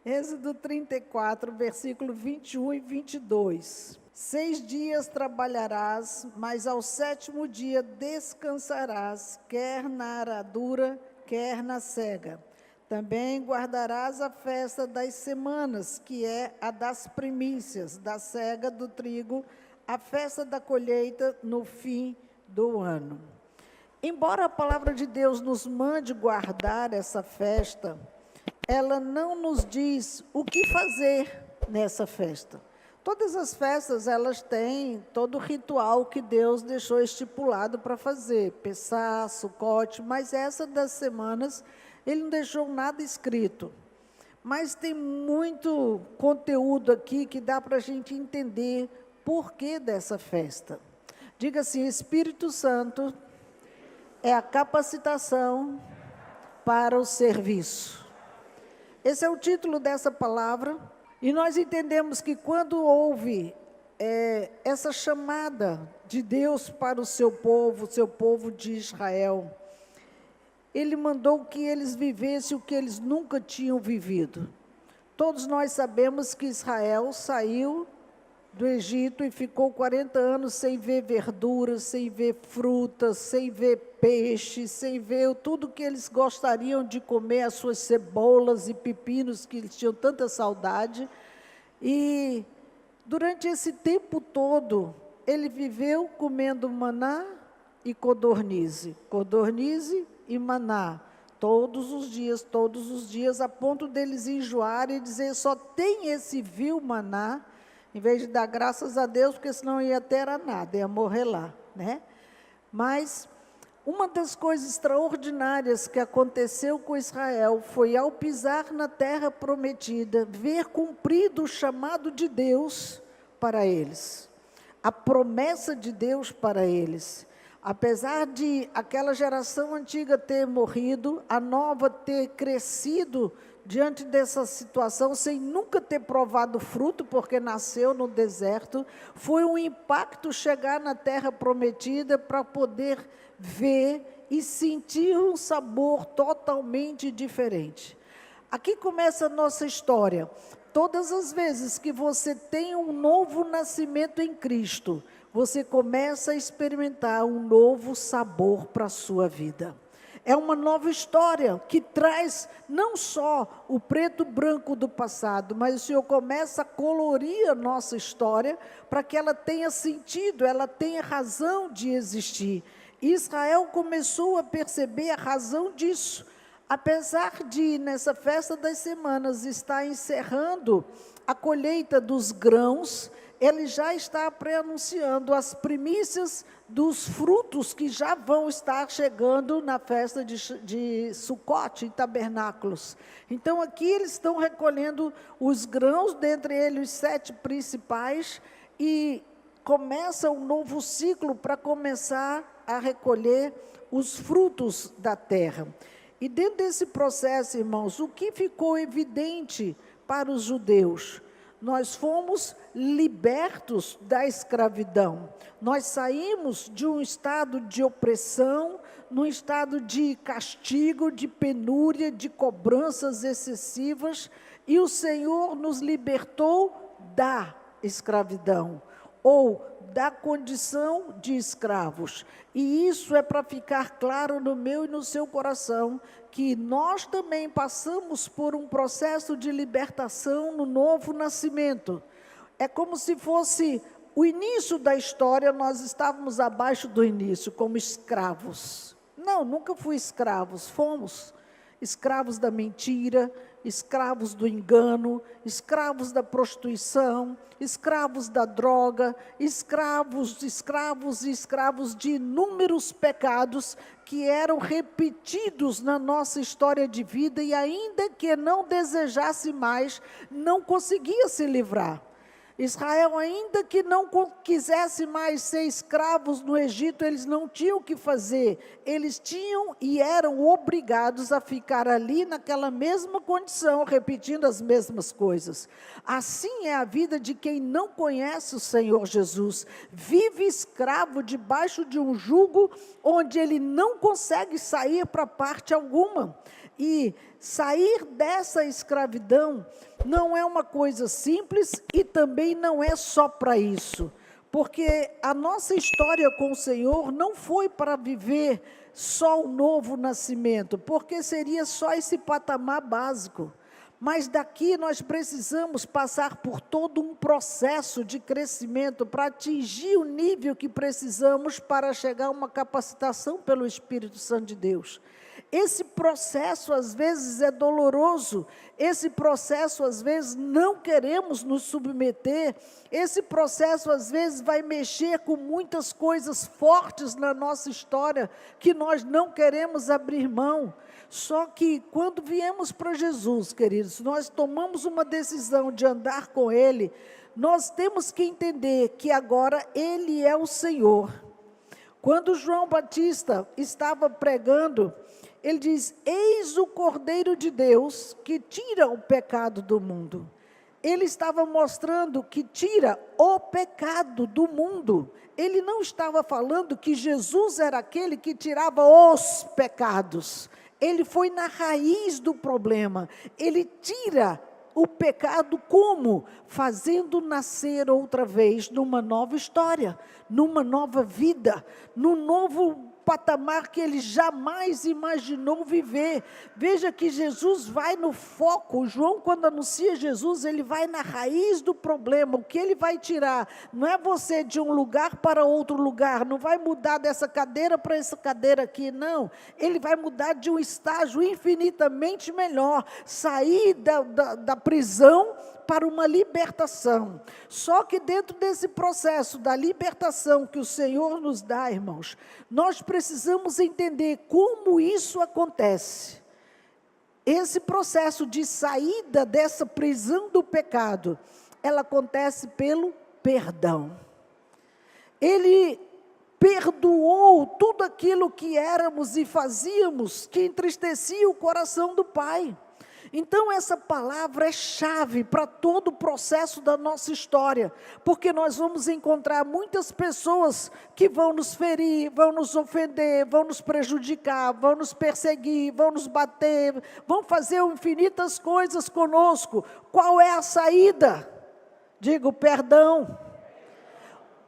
Êxodo 34, versículo 21 e 22. 6 dias trabalharás, mas ao 7º dia descansarás, quer na aradura, quer na cega. Também guardarás a festa das semanas, que é a das primícias, da cega do trigo, a festa da colheita no fim do ano. Embora a palavra de Deus nos mande guardar essa festa, ela não nos diz o que fazer nessa festa. Todas as festas, elas têm todo o ritual que Deus deixou estipulado para fazer, Pessá, Sucote, mas essa das semanas, Ele não deixou nada escrito. Mas tem muito conteúdo aqui que dá para a gente entender por que dessa festa. Diga assim: Espírito Santo é a capacitação para o serviço. Esse é o título dessa palavra, e nós entendemos que quando houve essa chamada de Deus para o seu povo de Israel, Ele mandou que eles vivessem o que eles nunca tinham vivido. Todos nós sabemos que Israel saiu do Egito e ficou 40 anos sem ver verduras, sem ver frutas, sem ver peixe, sem ver tudo que eles gostariam de comer, as suas cebolas e pepinos que eles tinham tanta saudade. E durante esse tempo todo, ele viveu comendo maná e codornize e maná, todos os dias, a ponto deles enjoarem e dizer: só tem esse vil maná, em vez de dar graças a Deus, porque senão ia ter nada, ia morrer lá, né? Mas uma das coisas extraordinárias que aconteceu com Israel foi, ao pisar na terra prometida, ver cumprido o chamado de Deus para eles, a promessa de Deus para eles. Apesar de aquela geração antiga ter morrido, a nova ter crescido diante dessa situação, sem nunca ter provado fruto, porque nasceu no deserto, foi um impacto chegar na terra prometida para poder ver e sentir um sabor totalmente diferente. Aqui começa a nossa história. Todas as vezes que você tem um novo nascimento em Cristo, você começa a experimentar um novo sabor para a sua vida. É uma nova história que traz não só o preto e branco do passado, mas o Senhor começa a colorir a nossa história para que ela tenha sentido, ela tenha razão de existir. Israel começou a perceber a razão disso. Apesar de, nessa festa das semanas, estar encerrando a colheita dos grãos, ele já está pré-anunciando as primícias dos frutos que já vão estar chegando na festa de Sucote, em tabernáculos. Então, aqui eles estão recolhendo os grãos, dentre eles os 7 principais, e começa um novo ciclo para começar a recolher os frutos da terra. E dentro desse processo, irmãos, o que ficou evidente para os judeus? Nós fomos libertos da escravidão. Nós saímos de um estado de opressão, num estado de castigo, de penúria, de cobranças excessivas, e o Senhor nos libertou da escravidão, ou da condição de escravos. E isso é para ficar claro no meu e no seu coração, que nós também passamos por um processo de libertação no novo nascimento. É como se fosse o início da história, nós estávamos abaixo do início, como escravos. Não, nunca fui escravos, fomos escravos da mentira, escravos do engano, escravos da prostituição, escravos da droga, escravos de inúmeros pecados que eram repetidos na nossa história de vida, e ainda que não desejasse mais, não conseguia se livrar. Israel, ainda que não quisesse mais ser escravos no Egito, eles não tinham o que fazer. Eles tinham e eram obrigados a ficar ali naquela mesma condição, repetindo as mesmas coisas. Assim é a vida de quem não conhece o Senhor Jesus. Vive escravo debaixo de um jugo onde ele não consegue sair para parte alguma. E sair dessa escravidão não é uma coisa simples e também não é só para isso. Porque a nossa história com o Senhor não foi para viver só o novo nascimento, porque seria só esse patamar básico. Mas daqui nós precisamos passar por todo um processo de crescimento para atingir o nível que precisamos para chegar a uma capacitação pelo Espírito Santo de Deus. Esse processo às vezes é doloroso, esse processo às vezes não queremos nos submeter, esse processo às vezes vai mexer com muitas coisas fortes na nossa história que nós não queremos abrir mão. Só que quando viemos para Jesus, queridos, nós tomamos uma decisão de andar com Ele, nós temos que entender que agora Ele é o Senhor. Quando João Batista estava pregando, ele diz: eis o Cordeiro de Deus que tira o pecado do mundo. Ele estava mostrando que tira o pecado do mundo. Ele não estava falando que Jesus era aquele que tirava os pecados. Ele foi na raiz do problema. Ele tira o pecado como? Fazendo nascer outra vez numa nova história, numa nova vida, num novo patamar que ele jamais imaginou viver. Veja que Jesus vai no foco. João, quando anuncia Jesus, ele vai na raiz do problema. O que ele vai tirar não é você de um lugar para outro lugar, não vai mudar dessa cadeira para essa cadeira aqui, não. Ele vai mudar de um estágio infinitamente melhor, sair da prisão para uma libertação. Só que dentro desse processo da libertação que o Senhor nos dá, irmãos, nós precisamos entender como isso acontece. Esse processo de saída dessa prisão do pecado, ela acontece pelo perdão. Ele perdoou tudo aquilo que éramos e fazíamos que entristecia o coração do Pai. Então essa palavra é chave para todo o processo da nossa história, porque nós vamos encontrar muitas pessoas que vão nos ferir, vão nos ofender, vão nos prejudicar, vão nos perseguir, vão nos bater, vão fazer infinitas coisas conosco. Qual é a saída? Digo, perdão.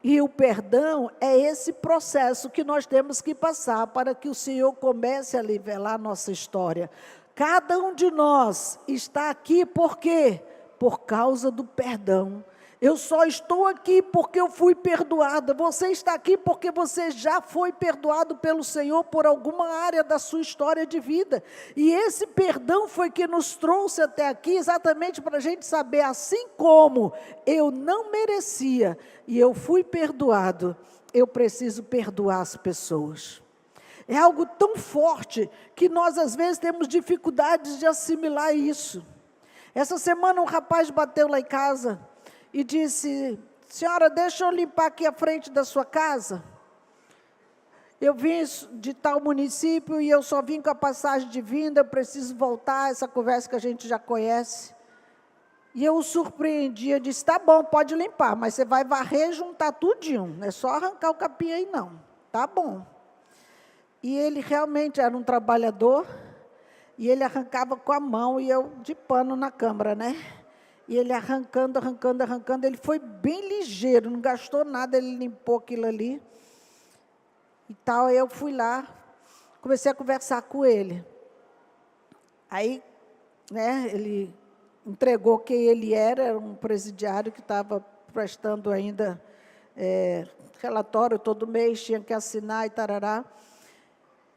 E o perdão é esse processo que nós temos que passar para que o Senhor comece a nivelar a nossa história. Cada um de nós está aqui por quê? Por causa do perdão. Eu só estou aqui porque eu fui perdoada. Você está aqui porque você já foi perdoado pelo Senhor por alguma área da sua história de vida. E esse perdão foi que nos trouxe até aqui exatamente para a gente saber, assim como eu não merecia e eu fui perdoado, eu preciso perdoar as pessoas. É algo tão forte que nós às vezes temos dificuldades de assimilar isso. Essa semana um rapaz bateu lá em casa e disse: senhora, deixa eu limpar aqui a frente da sua casa. Eu vim de tal município e eu só vim com a passagem de vinda, eu preciso voltar, essa conversa que a gente já conhece. E eu o surpreendi, eu disse: tá bom, pode limpar, mas você vai varrer e juntar tudinho, não é só arrancar o capim aí não, tá bom. E ele realmente era um trabalhador, e ele arrancava com a mão, e eu de pano na câmara, né? E ele arrancando, ele foi bem ligeiro, não gastou nada, ele limpou aquilo ali. E tal, aí eu fui lá, comecei a conversar com ele. Aí, né, ele entregou quem ele era um presidiário que estava prestando ainda relatório todo mês, tinha que assinar e tarará.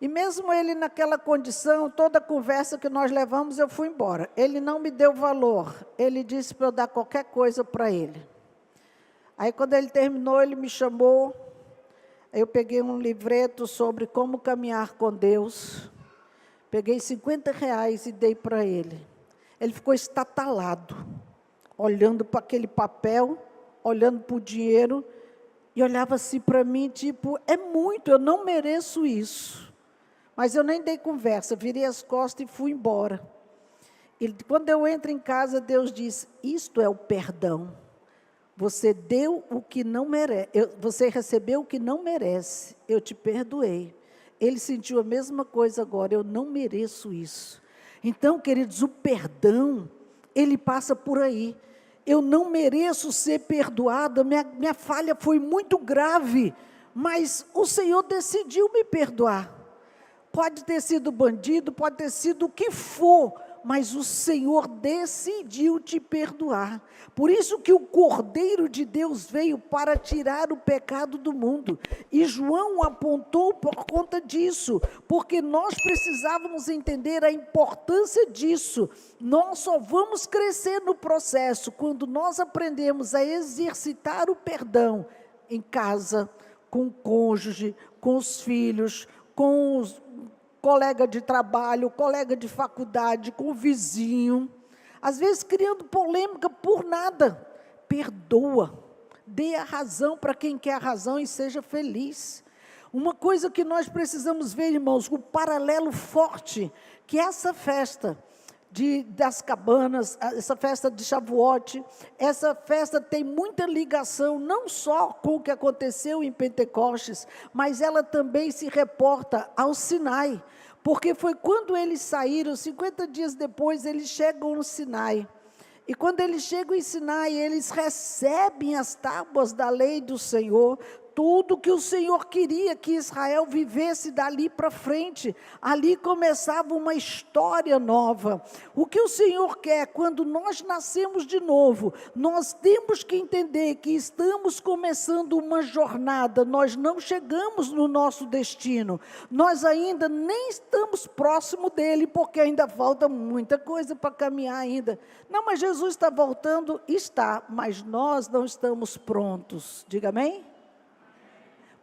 E mesmo ele naquela condição, toda a conversa que nós levamos, eu fui embora. Ele não me deu valor, ele disse para eu dar qualquer coisa para ele. Aí quando ele terminou, ele me chamou, eu peguei um livreto sobre como caminhar com Deus, peguei R$50 e dei para ele. Ele ficou estatalado, olhando para aquele papel, olhando para o dinheiro, e olhava assim para mim, tipo, é muito, eu não mereço isso. Mas eu nem dei conversa, virei as costas e fui embora. E quando eu entro em casa, Deus diz: isto é o perdão. Você deu o que não merece, você recebeu o que não merece, eu te perdoei. Ele sentiu a mesma coisa agora, eu não mereço isso. Então, queridos, o perdão, ele passa por aí. Eu não mereço ser perdoada, minha falha foi muito grave, mas o Senhor decidiu me perdoar. Pode ter sido bandido, pode ter sido o que for, mas o Senhor decidiu te perdoar. Por isso que o Cordeiro de Deus veio para tirar o pecado do mundo. E João apontou por conta disso, porque nós precisávamos entender a importância disso. Nós só vamos crescer no processo quando nós aprendemos a exercitar o perdão em casa, com o cônjuge, com os filhos, com os colega de trabalho, colega de faculdade, com o vizinho, às vezes criando polêmica por nada. Perdoa, dê a razão para quem quer a razão e seja feliz. Uma coisa que nós precisamos ver, irmãos, um paralelo forte, que essa festa das cabanas, essa festa de Shavuot, essa festa tem muita ligação, não só com o que aconteceu em Pentecostes, mas ela também se reporta ao Sinai, porque foi quando eles saíram, 50 dias depois, eles chegam no Sinai, e quando eles chegam em Sinai, eles recebem as tábuas da lei do Senhor, tudo que o Senhor queria que Israel vivesse dali para frente. Ali começava uma história nova. O que o Senhor quer, quando nós nascemos de novo, nós temos que entender que estamos começando uma jornada, nós não chegamos no nosso destino, nós ainda nem estamos próximo dele, porque ainda falta muita coisa para caminhar ainda. Não, mas Jesus está voltando? Está, mas nós não estamos prontos. Diga amém?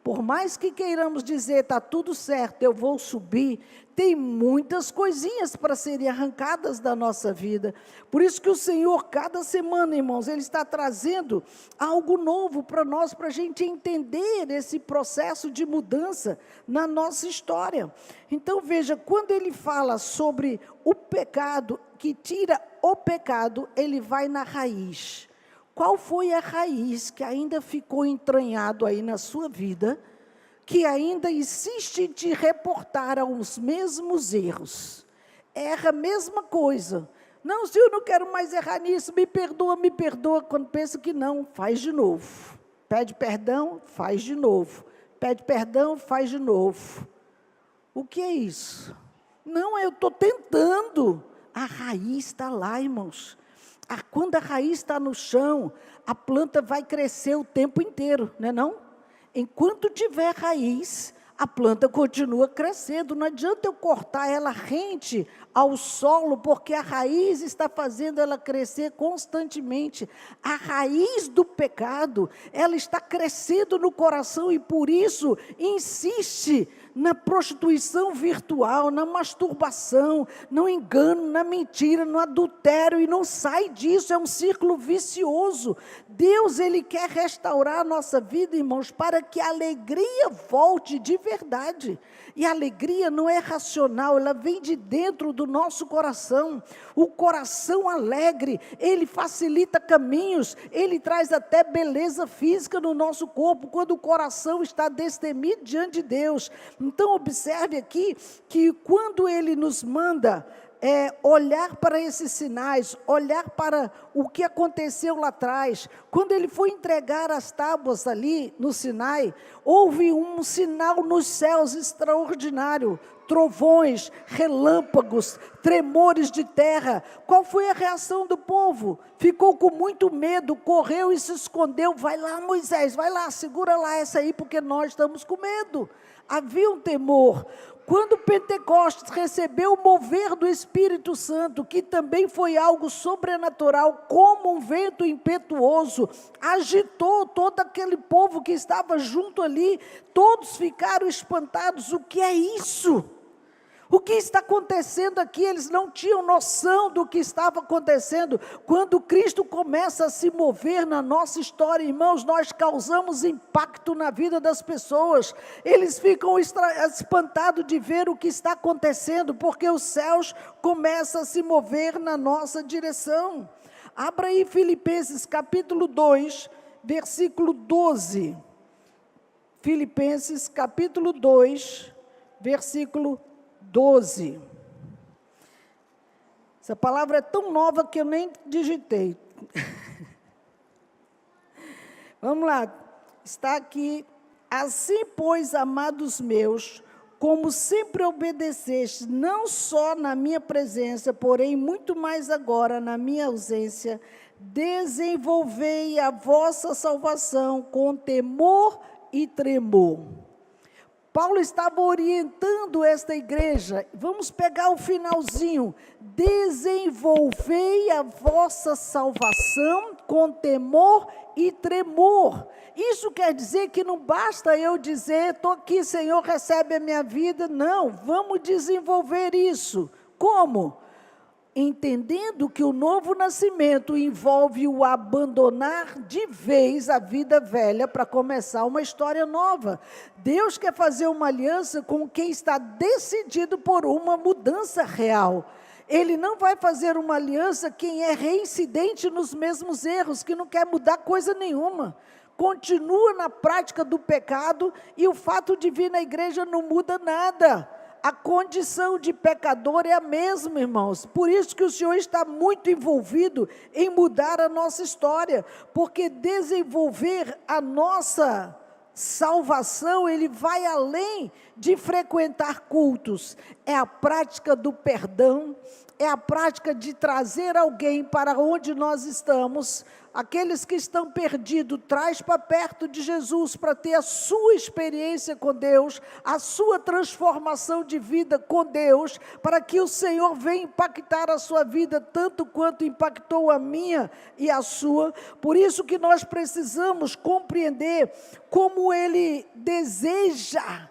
Por mais que queiramos dizer, está tudo certo, eu vou subir, tem muitas coisinhas para serem arrancadas da nossa vida. Por isso que o Senhor, cada semana, irmãos, Ele está trazendo algo novo para nós, para a gente entender esse processo de mudança na nossa história. Então, veja, quando Ele fala sobre o pecado, que tira o pecado, Ele vai na raiz. Qual foi a raiz que ainda ficou entranhado aí na sua vida, que ainda insiste em te reportar aos mesmos erros? Erra a mesma coisa. Não, se eu não quero mais errar nisso, me perdoa, me perdoa. Quando pensa que não, faz de novo. Pede perdão, faz de novo. Pede perdão, faz de novo. O que é isso? Não, eu estou tentando. A raiz está lá, irmãos. Quando a raiz está no chão, a planta vai crescer o tempo inteiro, não é não? Enquanto tiver raiz, a planta continua crescendo. Não adianta eu cortar ela rente ao solo, porque a raiz está fazendo ela crescer constantemente. A raiz do pecado, ela está crescendo no coração e por isso insiste na prostituição virtual, na masturbação, no engano, na mentira, no adultério, e não sai disso, é um círculo vicioso. Deus, Ele quer restaurar a nossa vida, irmãos, para que a alegria volte de verdade. E a alegria não é racional, ela vem de dentro do nosso coração. O coração alegre, ele facilita caminhos, ele traz até beleza física no nosso corpo, quando o coração está destemido diante de Deus. Então, observe aqui, que quando Ele nos manda olhar para esses sinais, olhar para o que aconteceu lá atrás, quando Ele foi entregar as tábuas ali no Sinai, houve um sinal nos céus extraordinário, trovões, relâmpagos, tremores de terra. Qual foi a reação do povo? Ficou com muito medo, correu e se escondeu. Vai lá, Moisés, vai lá, segura lá essa aí, porque nós estamos com medo. Havia um temor. Quando Pentecostes recebeu o mover do Espírito Santo, que também foi algo sobrenatural, como um vento impetuoso, agitou todo aquele povo que estava junto ali, todos ficaram espantados. O que é isso? O que está acontecendo aqui? Eles não tinham noção do que estava acontecendo. Quando Cristo começa a se mover na nossa história, irmãos, nós causamos impacto na vida das pessoas. Eles ficam espantados de ver o que está acontecendo, porque os céus começam a se mover na nossa direção. Abra aí Filipenses capítulo 2, versículo 12. Filipenses capítulo 2, versículo 12. Essa palavra é tão nova que eu nem digitei. Vamos lá, está aqui. Assim, pois, amados meus, como sempre obedeceste, não só na minha presença, porém muito mais agora na minha ausência, desenvolvei a vossa salvação com temor e tremor. Paulo estava orientando esta igreja. Vamos pegar o finalzinho. Desenvolvei a vossa salvação com temor e tremor. Isso quer dizer que não basta eu dizer, estou aqui, Senhor, recebe a minha vida. Não, vamos desenvolver isso. Como? Entendendo que o novo nascimento envolve o abandonar de vez a vida velha para começar uma história nova. Deus quer fazer uma aliança com quem está decidido por uma mudança real. Ele não vai fazer uma aliança quem é reincidente nos mesmos erros, que não quer mudar coisa nenhuma. Continua na prática do pecado e o fato de vir na igreja não muda nada. A condição de pecador é a mesma, irmãos. Por isso que o Senhor está muito envolvido em mudar a nossa história, porque desenvolver a nossa salvação, ele vai além de frequentar cultos. É a prática do perdão, é a prática de trazer alguém para onde nós estamos. Aqueles que estão perdidos, traz para perto de Jesus para ter a sua experiência com Deus, a sua transformação de vida com Deus, para que o Senhor venha impactar a sua vida tanto quanto impactou a minha e a sua. Por isso que nós precisamos compreender como Ele deseja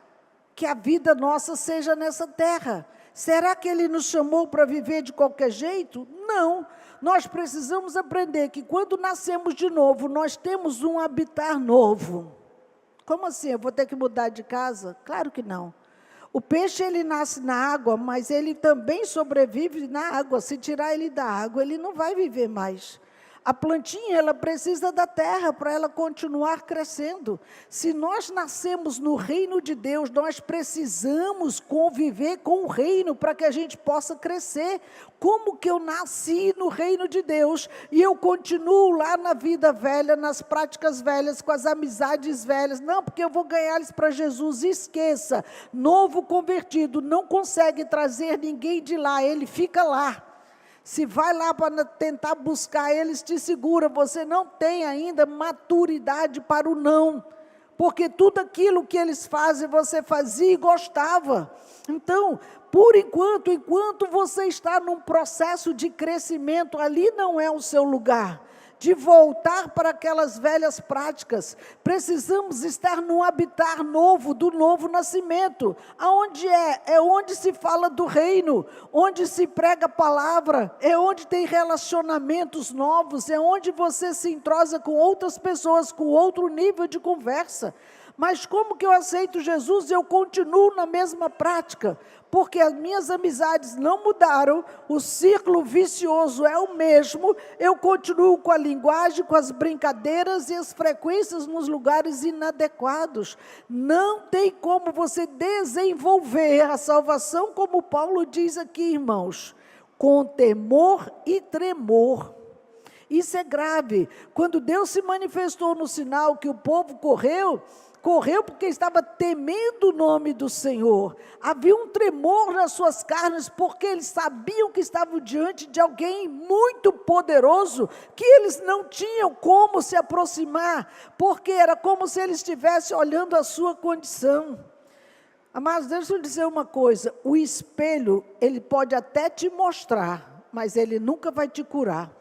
que a vida nossa seja nessa terra. Será que Ele nos chamou para viver de qualquer jeito? Não. Nós precisamos aprender que quando nascemos de novo, nós temos um habitar novo. Como assim? Eu vou ter que mudar de casa? Claro que não. O peixe, ele nasce na água, mas ele também sobrevive na água. Se tirar ele da água, ele não vai viver mais. A plantinha, ela precisa da terra para ela continuar crescendo. Se nós nascemos no reino de Deus, nós precisamos conviver com o reino para que a gente possa crescer. Como que eu nasci no reino de Deus e eu continuo lá na vida velha, nas práticas velhas, com as amizades velhas? Não, porque eu vou ganhar eles para Jesus. Esqueça, novo convertido não consegue trazer ninguém de lá, ele fica lá. Se vai lá para tentar buscar eles, te segura, você não tem ainda maturidade para o não. Porque tudo aquilo que eles fazem, você fazia e gostava. Então, por enquanto você está num processo de crescimento, ali não é o seu lugar. De voltar para aquelas velhas práticas, precisamos estar num habitar novo, do novo nascimento. Aonde é? É onde se fala do reino, onde se prega a palavra, é onde tem relacionamentos novos, é onde você se entrosa com outras pessoas, com outro nível de conversa. Mas como que eu aceito Jesus e eu continuo na mesma prática? Porque as minhas amizades não mudaram, o círculo vicioso é o mesmo, eu continuo com a linguagem, com as brincadeiras e as frequências nos lugares inadequados. Não tem como você desenvolver a salvação, como Paulo diz aqui, irmãos, com temor e tremor. Isso é grave. Quando Deus se manifestou no sinal que o povo correu porque estava temendo o nome do Senhor. Havia um tremor nas suas carnes, porque eles sabiam que estavam diante de alguém muito poderoso, que eles não tinham como se aproximar, porque era como se eles estivessem olhando a sua condição. Mas deixa eu dizer uma coisa, o espelho, ele pode até te mostrar, mas ele nunca vai te curar.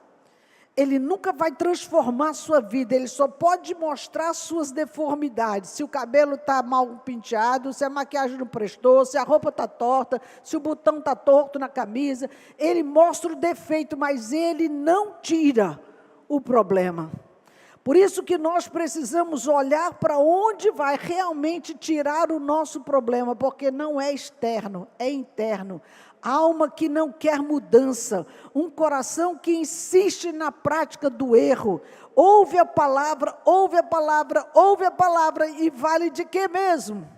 Ele nunca vai transformar a sua vida, ele só pode mostrar suas deformidades. Se o cabelo está mal penteado, se a maquiagem não prestou, se a roupa está torta, se o botão está torto na camisa, ele mostra o defeito, mas ele não tira o problema. Por isso que nós precisamos olhar para onde vai realmente tirar o nosso problema, porque não é externo, é interno. Alma que não quer mudança, um coração que insiste na prática do erro, ouve a palavra, e vale de quê mesmo?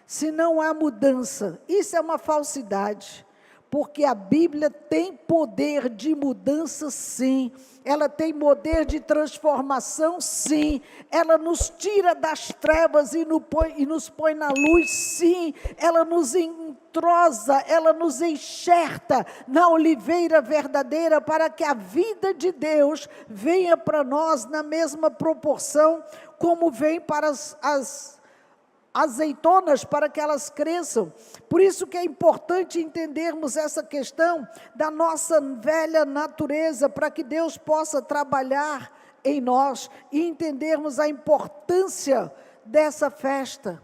Se não há mudança, isso é uma falsidade. porque a Bíblia tem poder de mudança, sim. Ela tem poder de transformação, sim. Ela nos tira das trevas e nos põe na luz, sim. Ela nos entrosa, ela nos enxerta na oliveira verdadeira, para que a vida de Deus venha para nós na mesma proporção como vem para as azeitonas, para que elas cresçam. Por isso que é importante entendermos essa questão da nossa velha natureza, para que Deus possa trabalhar em nós e entendermos a importância dessa festa.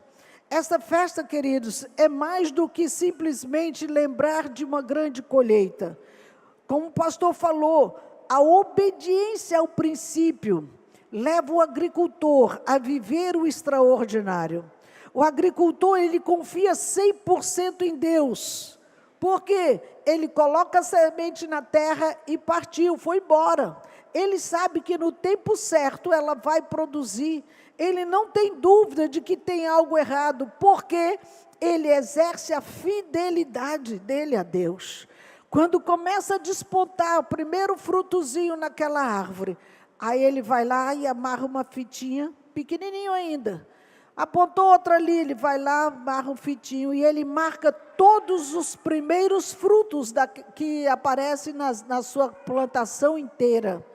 Essa festa, queridos, é mais do que simplesmente lembrar de uma grande colheita. Como o pastor falou, a obediência ao princípio leva o agricultor a viver o extraordinário. O agricultor, ele confia 100% em Deus. Por quê? Ele coloca a semente na terra e partiu, foi embora. Ele sabe que no tempo certo ela vai produzir. Ele não tem dúvida de que tem algo errado, porque ele exerce a fidelidade dele a Deus. Quando começa a despontar o primeiro frutozinho naquela árvore, aí ele vai lá e amarra uma fitinha, pequenininho ainda. Apontou outra ali, ele vai lá, amarra um fitinho e ele marca todos os primeiros frutos que aparecem na sua plantação inteira.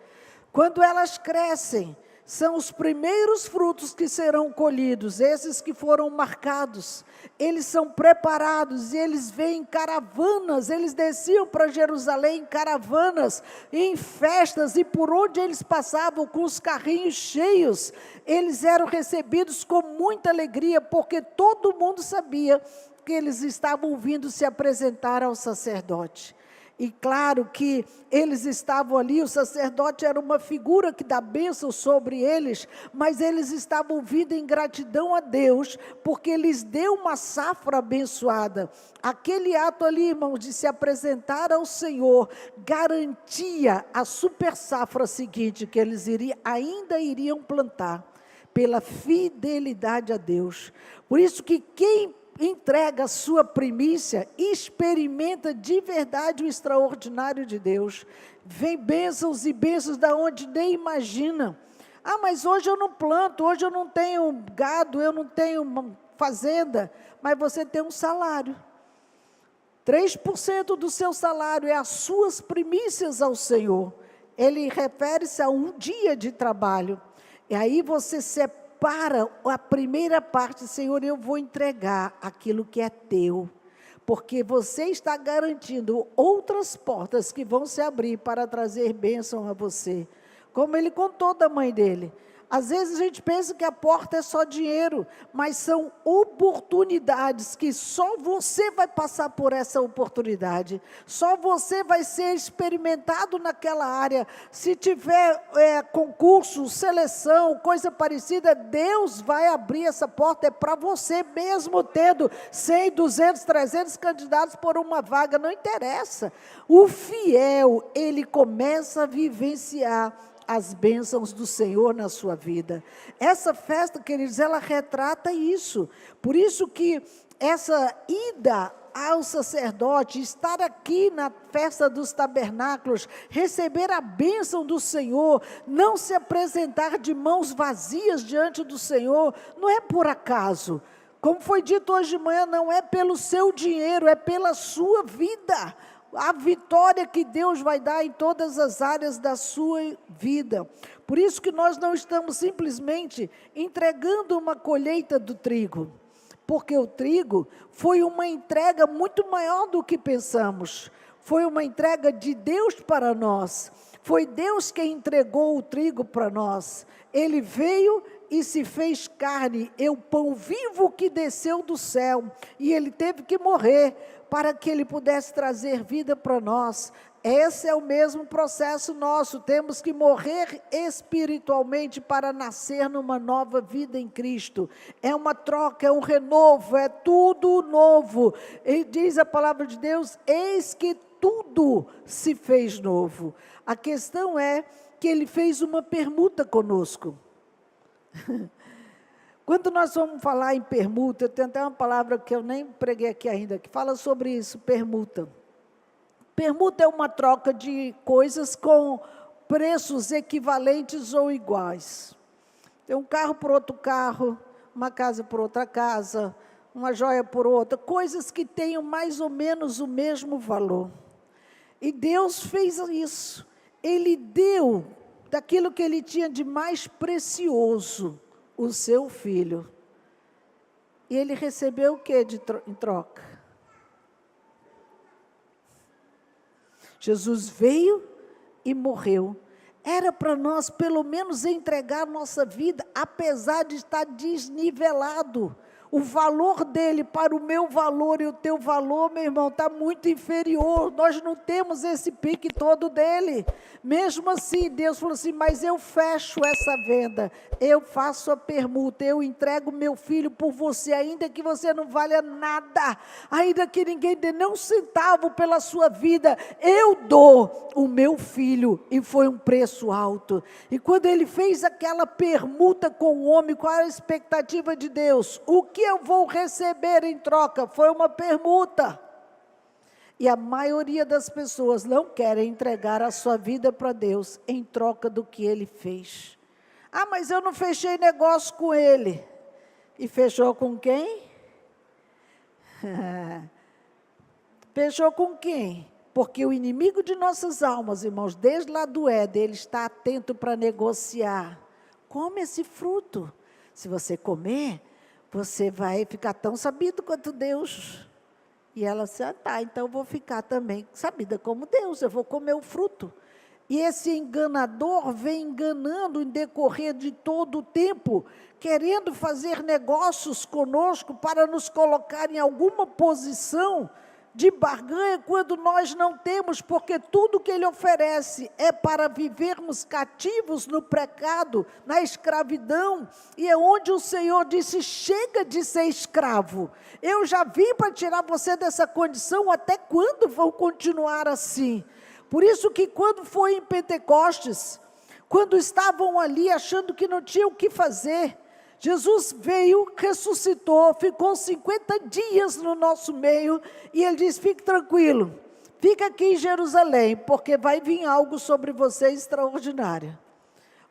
Quando elas crescem, são os primeiros frutos que serão colhidos, esses que foram marcados. Eles são preparados e eles vêm em caravanas, eles desciam para Jerusalém em caravanas, em festas, e por onde eles passavam com os carrinhos cheios, eles eram recebidos com muita alegria, porque todo mundo sabia que eles estavam vindo se apresentar ao sacerdote. E claro que eles estavam ali, o sacerdote era uma figura que dá bênção sobre eles, mas eles estavam vindo em gratidão a Deus, porque lhes deu uma safra abençoada. Aquele ato ali, irmãos, de se apresentar ao Senhor, garantia a super safra seguinte, que eles ainda iriam plantar, pela fidelidade a Deus. Por isso que quem entrega a sua primícia, experimenta de verdade o extraordinário de Deus. Vem bênçãos e bênçãos da onde nem imagina. Ah, mas hoje eu não planto, hoje eu não tenho gado, eu não tenho uma fazenda, mas você tem um salário. 3% do seu salário é as suas primícias ao Senhor. Ele refere-se a um dia de trabalho. E aí você separa a primeira parte, Senhor, eu vou entregar aquilo que é teu, porque você está garantindo outras portas que vão se abrir para trazer bênção a você, como ele contou da mãe dele. Às vezes a gente pensa que a porta é só dinheiro, mas são oportunidades que só você vai passar por essa oportunidade, só você vai ser experimentado naquela área. Se tiver concurso, seleção, coisa parecida, Deus vai abrir essa porta, é para você, mesmo tendo 100, 200, 300 candidatos por uma vaga, não interessa. O fiel, ele começa a vivenciar as bênçãos do Senhor na sua vida. Essa festa, queridos, ela retrata isso. Por isso que essa ida ao sacerdote, estar aqui na festa dos tabernáculos, receber a bênção do Senhor, não se apresentar de mãos vazias diante do Senhor, não é por acaso. Como foi dito hoje de manhã, não é pelo seu dinheiro, é pela sua vida. A vitória que Deus vai dar em todas as áreas da sua vida. Por isso que nós não estamos simplesmente entregando uma colheita do trigo, porque o trigo foi uma entrega muito maior do que pensamos. Foi uma entrega de Deus para nós. Foi Deus quem entregou o trigo para nós. Ele veio e se fez carne, é o pão vivo que desceu do céu, e ele teve que morrer para que ele pudesse trazer vida para nós. Esse é o mesmo processo nosso, temos que morrer espiritualmente para nascer numa nova vida em Cristo. É uma troca, é um renovo, é tudo novo. E diz a palavra de Deus, eis que tudo se fez novo. A questão é que ele fez uma permuta conosco. Quando nós vamos falar em permuta, tem até uma palavra que eu nem preguei aqui ainda, que fala sobre isso, permuta. Permuta é uma troca de coisas com preços equivalentes ou iguais. Tem um carro por outro carro, uma casa por outra casa, uma joia por outra, coisas que tenham mais ou menos o mesmo valor. E Deus fez isso. Ele deu daquilo que ele tinha de mais precioso, o seu filho. E ele recebeu o que em troca? Jesus veio e morreu. Era para nós, pelo menos, entregar nossa vida, apesar de estar desnivelado. O valor dele para o meu valor e o teu valor, meu irmão, está muito inferior. Nós não temos esse pique todo dele. Mesmo assim, Deus falou assim, mas eu fecho essa venda, eu faço a permuta, eu entrego meu filho por você, ainda que você não valha nada, ainda que ninguém dê nem um centavo pela sua vida, eu dou o meu filho, e foi um preço alto. E quando ele fez aquela permuta com o homem, qual era a expectativa de Deus? O que eu vou receber em troca? Foi uma permuta. E a maioria das pessoas não querem entregar a sua vida para Deus em troca do que ele fez. Ah, mas eu não fechei negócio com ele. E fechou com quem? Fechou com quem? Porque o inimigo de nossas almas, irmãos, desde lá do Éden, ele está atento para negociar. Come esse fruto. Se você comer, você vai ficar tão sabido quanto Deus. E ela disse, tá, então eu vou ficar também sabida como Deus, eu vou comer o fruto. E esse enganador vem enganando em decorrer de todo o tempo, querendo fazer negócios conosco para nos colocar em alguma posição de barganha quando nós não temos, porque tudo que ele oferece é para vivermos cativos no pecado, na escravidão, e é onde o Senhor disse, chega de ser escravo, eu já vim para tirar você dessa condição, até quando vão continuar assim? Por isso que quando foi em Pentecostes, quando estavam ali achando que não tinham o que fazer, Jesus veio, ressuscitou, ficou 50 dias no nosso meio, e ele disse, fique tranquilo, fica aqui em Jerusalém, porque vai vir algo sobre você extraordinário.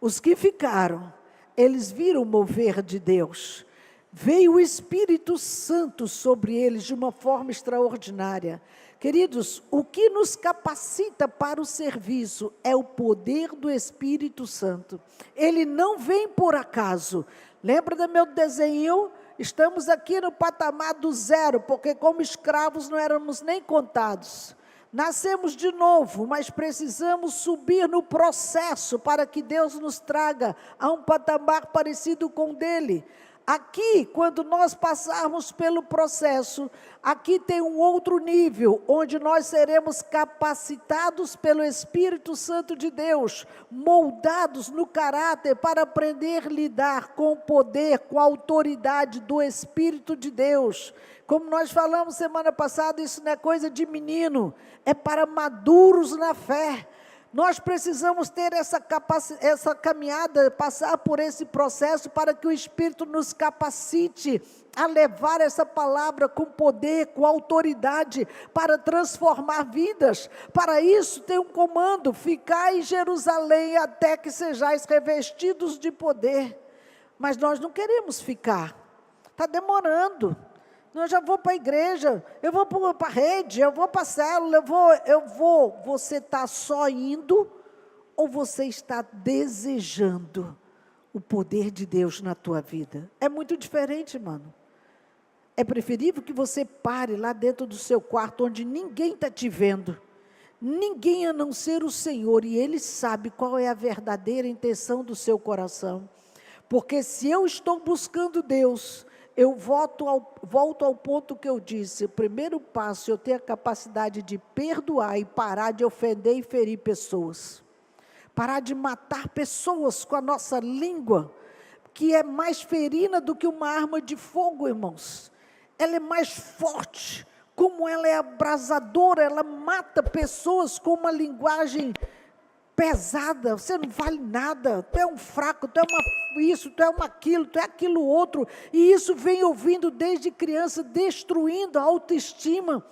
Os que ficaram, eles viram o mover de Deus, veio o Espírito Santo sobre eles de uma forma extraordinária. Queridos, o que nos capacita para o serviço é o poder do Espírito Santo. Ele não vem por acaso. Lembra do meu desenho? Estamos aqui no patamar do zero, porque como escravos não éramos nem contados. Nascemos de novo, mas precisamos subir no processo para que Deus nos traga a um patamar parecido com o dele. Aqui, quando nós passarmos pelo processo, aqui tem um outro nível, onde nós seremos capacitados pelo Espírito Santo de Deus, moldados no caráter para aprender a lidar com o poder, com a autoridade do Espírito de Deus. Como nós falamos semana passada, isso não é coisa de menino, é para maduros na fé. Nós precisamos ter essa caminhada, passar por esse processo para que o Espírito nos capacite a levar essa palavra com poder, com autoridade, para transformar vidas. Para isso tem um comando, ficar em Jerusalém até que sejais revestidos de poder. Mas nós não queremos ficar, está demorando. Não, eu já vou para a igreja, eu vou para a rede, eu vou para a célula, eu vou. Você está só indo ou você está desejando o poder de Deus na tua vida? É muito diferente, mano. É preferível que você pare lá dentro do seu quarto, onde ninguém está te vendo. Ninguém a não ser o Senhor, e Ele sabe qual é a verdadeira intenção do seu coração. Porque se eu estou buscando Deus, eu volto ao ponto que eu disse, o primeiro passo, eu ter a capacidade de perdoar e parar de ofender e ferir pessoas. Parar de matar pessoas com a nossa língua, que é mais ferina do que uma arma de fogo, irmãos. Ela é mais forte, como ela é abrasadora, ela mata pessoas com uma linguagem pesada. Você não vale nada, tu é um fraco, tu é isso, tu é aquilo, tu é aquilo outro, e isso vem ouvindo desde criança, destruindo a autoestima,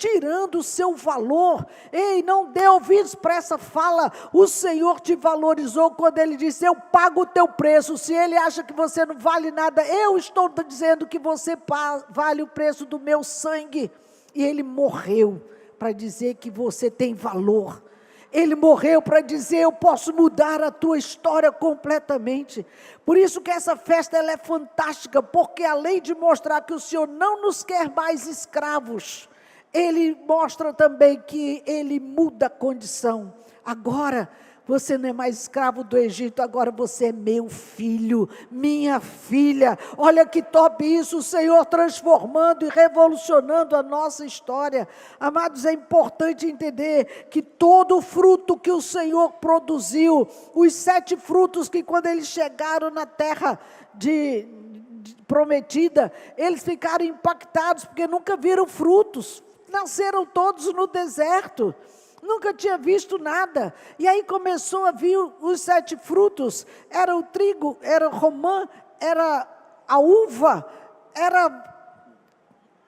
tirando o seu valor. Ei, não dê ouvidos para essa fala. O Senhor te valorizou quando Ele disse, eu pago o teu preço. Se Ele acha que você não vale nada, eu estou dizendo que você vale o preço do meu sangue. E Ele morreu para dizer que você tem valor. Ele morreu para dizer, eu posso mudar a tua história completamente. Por isso que essa festa ela é fantástica, porque além de mostrar que o Senhor não nos quer mais escravos, Ele mostra também que Ele muda a condição. Agora, você não é mais escravo do Egito, agora você é meu filho, minha filha. Olha que top isso, o Senhor transformando e revolucionando a nossa história. Amados, é importante entender que todo o fruto que o Senhor produziu, os 7 frutos que quando eles chegaram na terra prometida, eles ficaram impactados, porque nunca viram frutos, nasceram todos no deserto. Nunca tinha visto nada. E aí começou a vir os 7 frutos. Era o trigo, era o romã, era a uva, era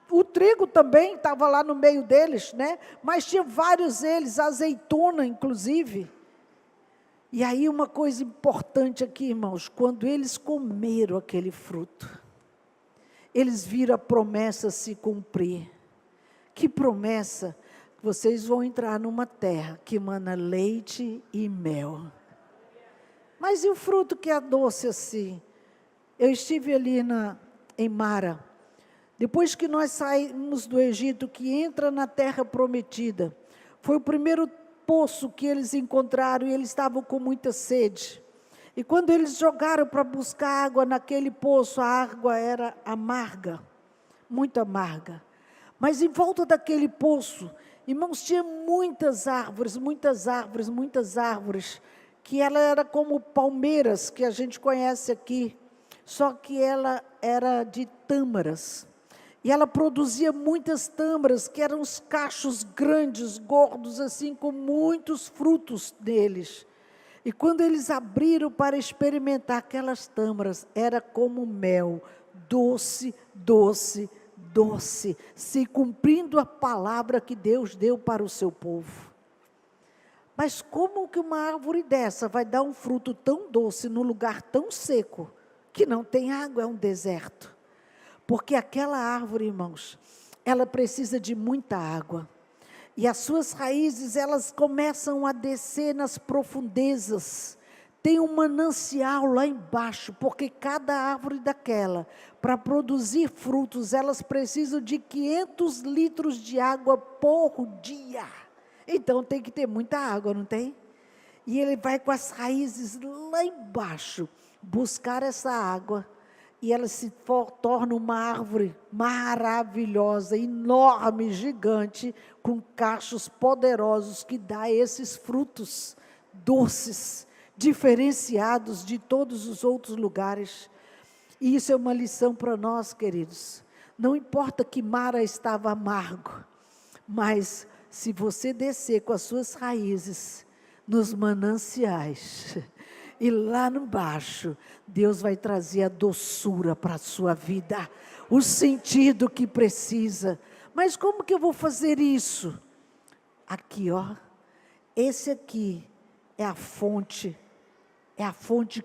o trigo também, estava lá no meio deles, né? Mas tinha vários deles, azeitona inclusive. E aí uma coisa importante aqui, irmãos, quando eles comeram aquele fruto, eles viram a promessa se cumprir. Que promessa? Vocês vão entrar numa terra que emana leite e mel. Mas e o fruto que é doce assim? Eu estive ali em Mara. Depois que nós saímos do Egito, que entra na terra prometida, foi o primeiro poço que eles encontraram e eles estavam com muita sede. E quando eles jogaram para buscar água naquele poço, a água era amarga, muito amarga. Mas em volta daquele poço, irmãos, tinha muitas árvores, muitas árvores, muitas árvores, que ela era como palmeiras, que a gente conhece aqui, só que ela era de tâmaras. E ela produzia muitas tâmaras, que eram os cachos grandes, gordos, assim, com muitos frutos neles. E quando eles abriram para experimentar aquelas tâmaras, era como mel, doce, doce, doce, se cumprindo a palavra que Deus deu para o seu povo. Mas como que uma árvore dessa vai dar um fruto tão doce num lugar tão seco, que não tem água, é um deserto? Porque aquela árvore, irmãos, ela precisa de muita água. E as suas raízes, elas começam a descer nas profundezas. Tem um manancial lá embaixo, porque cada árvore daquela, para produzir frutos, elas precisam de 500 litros de água por dia. Então tem que ter muita água, não tem? E ele vai com as raízes lá embaixo, buscar essa água, e ela se torna uma árvore maravilhosa, enorme, gigante, com cachos poderosos, que dá esses frutos doces, diferenciados de todos os outros lugares. E isso é uma lição para nós, queridos. Não importa que Mara estava amargo, mas se você descer com as suas raízes nos mananciais, e lá no baixo, Deus vai trazer a doçura para a sua vida, o sentido que precisa. Mas como que eu vou fazer isso? Aqui, ó, esse aqui é a fonte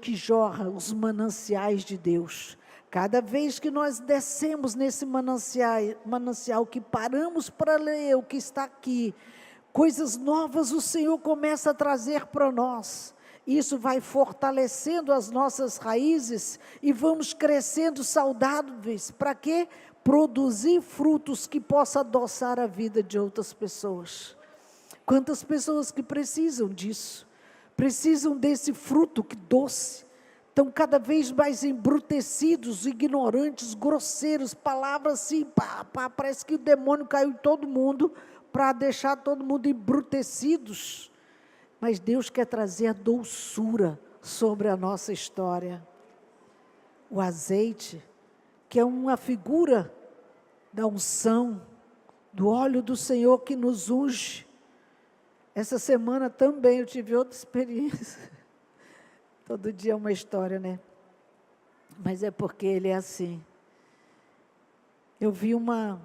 que jorra os mananciais de Deus. Cada vez que nós descemos nesse manancial, que paramos para ler o que está aqui, coisas novas o Senhor começa a trazer para nós. Isso vai fortalecendo as nossas raízes e vamos crescendo saudáveis. Para quê? Produzir frutos que possam adoçar a vida de outras pessoas. Quantas pessoas que precisam disso? Precisam desse fruto que doce. Estão cada vez mais embrutecidos, ignorantes, grosseiros, palavras assim, parece que o demônio caiu em todo mundo para deixar todo mundo embrutecidos. Mas Deus quer trazer a doçura sobre a nossa história. O azeite, que é uma figura da unção, do óleo do Senhor que nos unge. Essa semana também eu tive outra experiência. Todo dia é uma história, né? Mas é porque ele é assim. Eu vi uma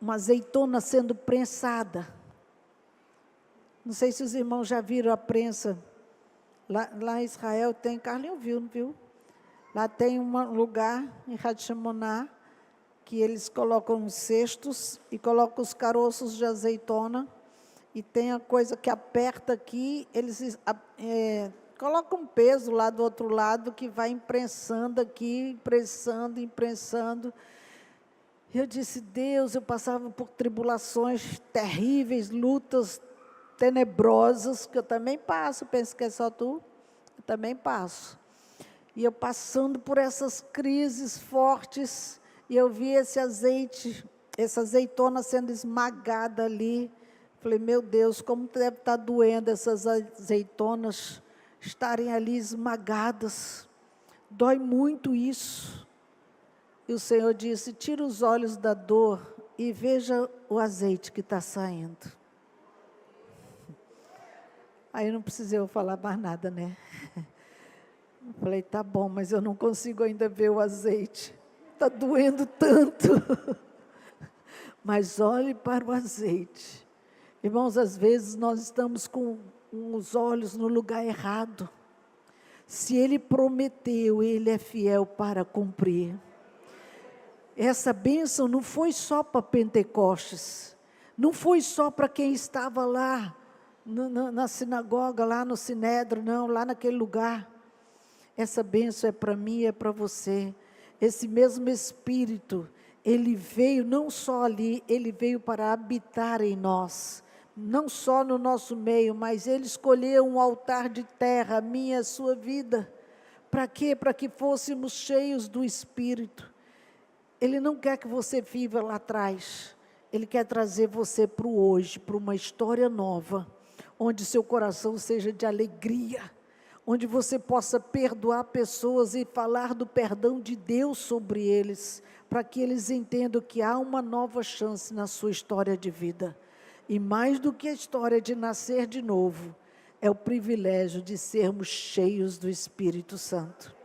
uma azeitona sendo prensada. Não sei se os irmãos já viram a prensa. Lá em Israel tem, Carlinhos viu, não viu? Lá tem um lugar, em Hatshimoná, que eles colocam os cestos e colocam os caroços de azeitona, e tem a coisa que aperta aqui, eles colocam um peso lá do outro lado, que vai imprensando aqui, imprensando. Eu disse, Deus, eu passava por tribulações terríveis, lutas tenebrosas, que eu também passo, penso que é só tu, eu também passo. E eu passando por essas crises fortes, e eu vi esse azeite, essa azeitona sendo esmagada ali. Falei, meu Deus, como deve estar doendo essas azeitonas estarem ali esmagadas. Dói muito isso. E o Senhor disse, tira os olhos da dor e veja o azeite que está saindo. Aí não precisei eu falar mais nada, né? Eu falei, tá bom, mas eu não consigo ainda ver o azeite. Está doendo tanto. Mas olhe para o azeite. Irmãos, às vezes nós estamos com os olhos no lugar errado. Se Ele prometeu, Ele é fiel para cumprir. Essa bênção não foi só para Pentecostes. Não foi só para quem estava lá na sinagoga, lá no Sinédrio, não, lá naquele lugar. Essa bênção é para mim e é para você. Esse mesmo Espírito, Ele veio não só ali, Ele veio para habitar em nós. Não só no nosso meio, mas Ele escolheu um altar de terra, a minha e a sua vida. Para quê? Para que fôssemos cheios do Espírito. Ele não quer que você viva lá atrás. Ele quer trazer você para o hoje, para uma história nova, onde seu coração seja de alegria, onde você possa perdoar pessoas e falar do perdão de Deus sobre eles, para que eles entendam que há uma nova chance na sua história de vida. E mais do que a história de nascer de novo, é o privilégio de sermos cheios do Espírito Santo.